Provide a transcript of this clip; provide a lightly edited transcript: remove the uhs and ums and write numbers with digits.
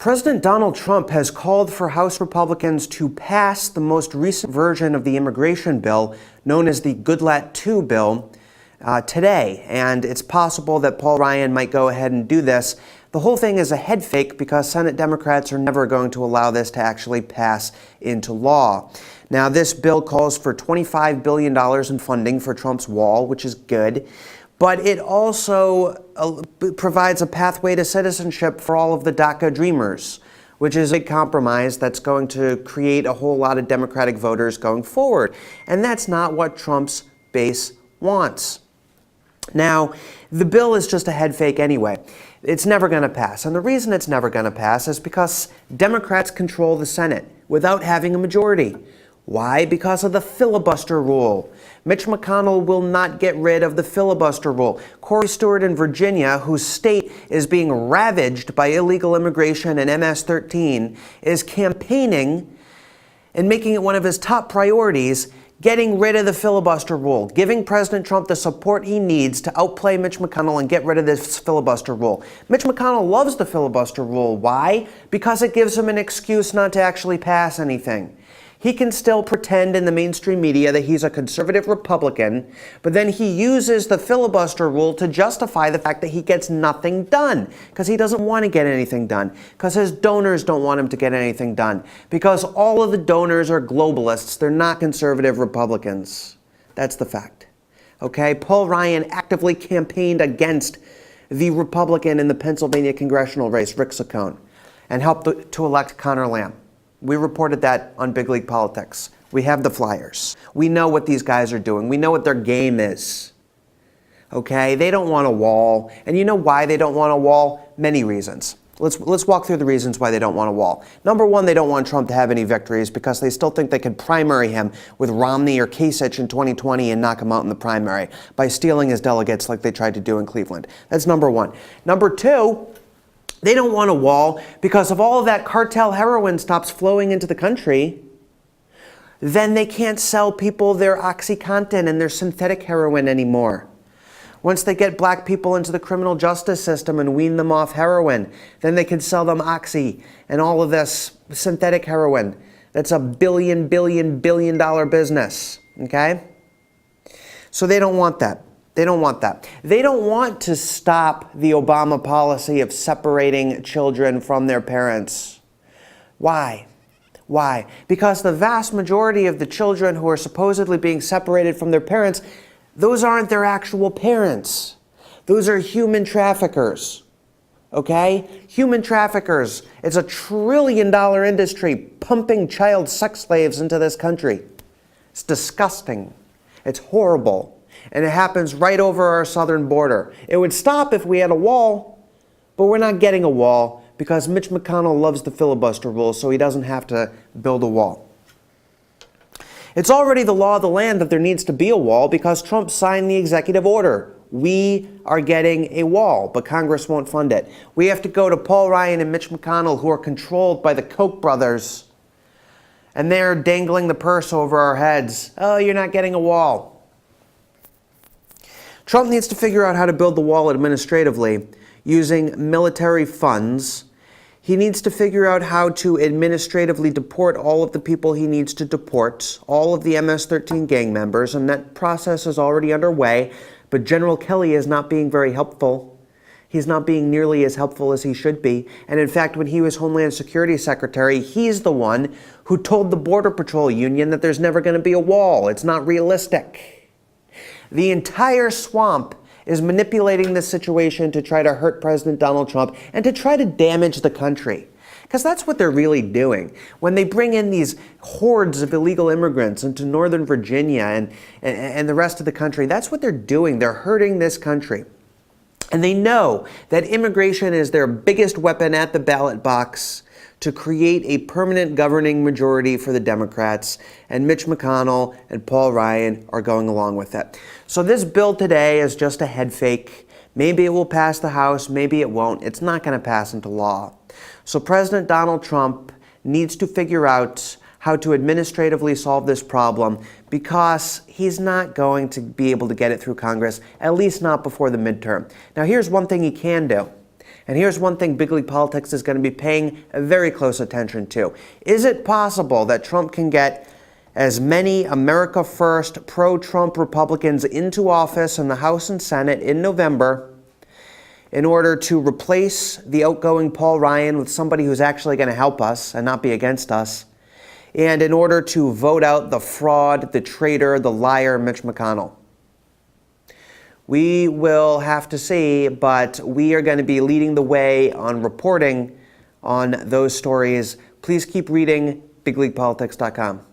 President Donald Trump has called for House Republicans to pass the most recent version of the immigration bill, known as the Goodlatte II bill, today. And it's possible that Paul Ryan might go ahead and do this. The whole thing is a head fake because Senate Democrats are never going to allow this to actually pass into law. Now, this bill calls for $25 billion in funding for Trump's wall, which is good. But it also provides a pathway to citizenship for all of the DACA dreamers, which is a compromise that's going to create a whole lot of Democratic voters going forward. And that's not what Trump's base wants. Now, the bill is just a head fake anyway. It's never going to pass. And the reason it's never going to pass is because Democrats control the Senate without having a majority. Why? Because of the filibuster rule. Mitch McConnell will not get rid of the filibuster rule. Corey Stewart in Virginia, whose state is being ravaged by illegal immigration and MS-13, is campaigning and making it one of his top priorities, getting rid of the filibuster rule, giving President Trump the support he needs to outplay Mitch McConnell and get rid of this filibuster rule. Mitch McConnell loves the filibuster rule. Why? Because it gives him an excuse not to actually pass anything. He can still pretend in the mainstream media that he's a conservative Republican, but then he uses the filibuster rule to justify the fact that he gets nothing done, because he doesn't want to get anything done, because his donors don't want him to get anything done, because all of the donors are globalists. They're not conservative Republicans. That's the fact. Okay? Paul Ryan actively campaigned against the Republican in the Pennsylvania congressional race, Rick Saccone, and helped to elect Connor Lamb. We reported that on Big League Politics. We have the flyers. We know what these guys are doing. We know what their game is. Okay? They don't want a wall. And you know why they don't want a wall? Many reasons. Let's walk through the reasons why they don't want a wall. Number one, they don't want Trump to have any victories because they still think they could primary him with Romney or Kasich in 2020 and knock him out in the primary by stealing his delegates like they tried to do in Cleveland. That's number one. Number two, they don't want a wall because if all of that cartel heroin stops flowing into the country, then they can't sell people their OxyContin and their synthetic heroin anymore. Once they get black people into the criminal justice system and wean them off heroin, then they can sell them Oxy and all of this synthetic heroin. That's a billion dollar business, okay? So they don't want that. They don't want that. They don't want to stop the Obama policy of separating children from their parents. Why? Why? Because the vast majority of the children who are supposedly being separated from their parents, those aren't their actual parents. Those are human traffickers. Okay? Human traffickers. It's a $1 trillion industry pumping child sex slaves into this country. It's disgusting. It's horrible. And it happens right over our southern border. It would stop if we had a wall, but we're not getting a wall because Mitch McConnell loves the filibuster rule, so he doesn't have to build a wall. It's already the law of the land that there needs to be a wall because Trump signed the executive order. We are getting a wall, but Congress won't fund it. We have to go to Paul Ryan and Mitch McConnell, who are controlled by the Koch brothers, and they're dangling the purse over our heads. Oh, you're not getting a wall. Trump needs to figure out how to build the wall administratively using military funds. He needs to figure out how to administratively deport all of the people he needs to deport, all of the MS-13 gang members, and that process is already underway, but General Kelly is not being very helpful. He's not being nearly as helpful as he should be. And in fact, when he was Homeland Security Secretary, he's the one who told the Border Patrol Union that there's never going to be a wall. It's not realistic. The entire swamp is manipulating this situation to try to hurt President Donald Trump and to try to damage the country. Because that's what they're really doing. When they bring in these hordes of illegal immigrants into Northern Virginia and the rest of the country, that's what they're doing. They're hurting this country. And they know that immigration is their biggest weapon at the ballot box to create a permanent governing majority for the Democrats, and Mitch McConnell and Paul Ryan are going along with it. So this bill today is just a head fake. Maybe it will pass the House, maybe it won't. It's not going to pass into law. So President Donald Trump needs to figure out how to administratively solve this problem because he's not going to be able to get it through Congress, at least not before the midterm. Now here's one thing he can do. And here's one thing Big League Politics is going to be paying very close attention to. Is it possible that Trump can get as many America First pro-Trump Republicans into office in the House and Senate in November in order to replace the outgoing Paul Ryan with somebody who's actually going to help us and not be against us, and in order to vote out the fraud, the traitor, the liar, Mitch McConnell? We will have to see, but we are going to be leading the way on reporting on those stories. Please keep reading bigleaguepolitics.com.